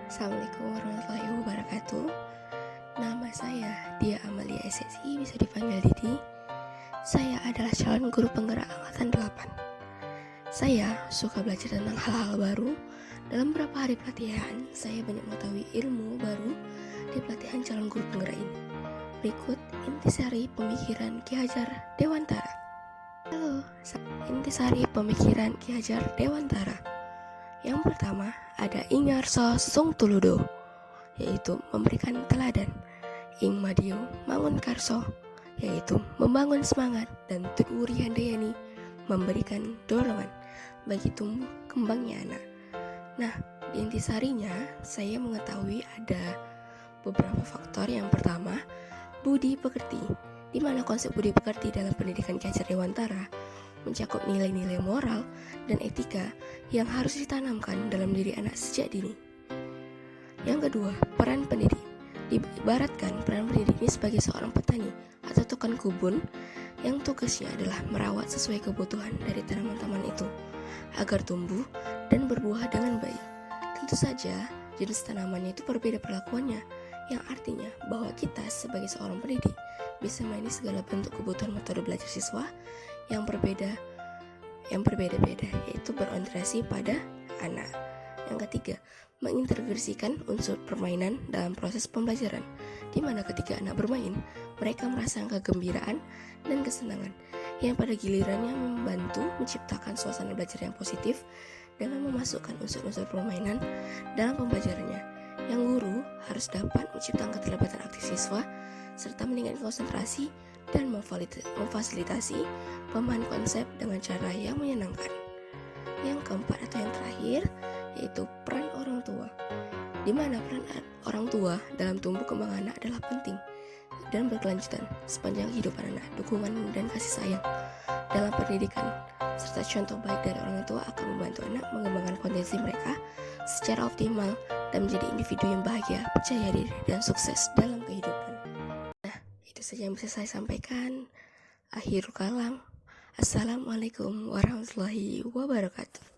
Assalamualaikum warahmatullahi wabarakatuh. Nama saya Dia Amalia SSI, bisa dipanggil Didi. Saya adalah calon guru penggerak angkatan 8. Saya suka belajar tentang hal-hal baru. Dalam beberapa hari pelatihan, saya banyak mengetahui ilmu baru di pelatihan calon guru penggerak ini. Berikut intisari pemikiran Ki Hajar Dewantara. Halo, intisari pemikiran Ki Hajar Dewantara. Yang pertama ada Ingarso Sung Tuludo, yaitu memberikan teladan. Ing Madio Mangun Karso, yaitu membangun semangat. Dan Tut Wuri Handayani, memberikan dorongan bagi tumbuh kembangnya anak. Nah, di intisarinya saya mengetahui ada beberapa faktor. Yang pertama, budi pekerti, di mana konsep budi pekerti dalam pendidikan Ki Hajar Dewantara mencakup nilai-nilai moral dan etika yang harus ditanamkan dalam diri anak sejak dini. Yang kedua, peran pendidik. Diibaratkan peran pendidik ini sebagai seorang petani atau tukang kebun yang tugasnya adalah merawat sesuai kebutuhan dari tanaman-tanaman itu agar tumbuh dan berbuah dengan baik. Tentu saja jenis tanamannya itu berbeda perlakuannya, yang artinya bahwa kita sebagai seorang pendidik bisa melayani segala bentuk kebutuhan metode belajar siswa yang berbeda-beda, yaitu berorientasi pada anak. Yang ketiga, mengintegrasikan unsur permainan dalam proses pembelajaran, di mana ketika anak bermain, mereka merasakan kegembiraan dan kesenangan, yang pada gilirannya membantu menciptakan suasana belajar yang positif dengan memasukkan unsur-unsur permainan dalam pembelajarannya. Yang guru harus dapat menciptakan keterlibatan aktif siswa serta meningkatkan konsentrasi dan memfasilitasi pemahaman konsep dengan cara yang menyenangkan. Yang keempat atau yang terakhir yaitu peran orang tua, di mana peran orang tua dalam tumbuh kembang anak adalah penting dan berkelanjutan sepanjang kehidupan anak. Dukungan dan kasih sayang dalam pendidikan serta contoh baik dari orang tua akan membantu anak mengembangkan potensi mereka secara optimal dan menjadi individu yang bahagia, percaya diri, dan sukses dalam kehidupan. Nah, itu saja yang bisa saya sampaikan. Akhirul kalam. Assalamualaikum warahmatullahi wabarakatuh.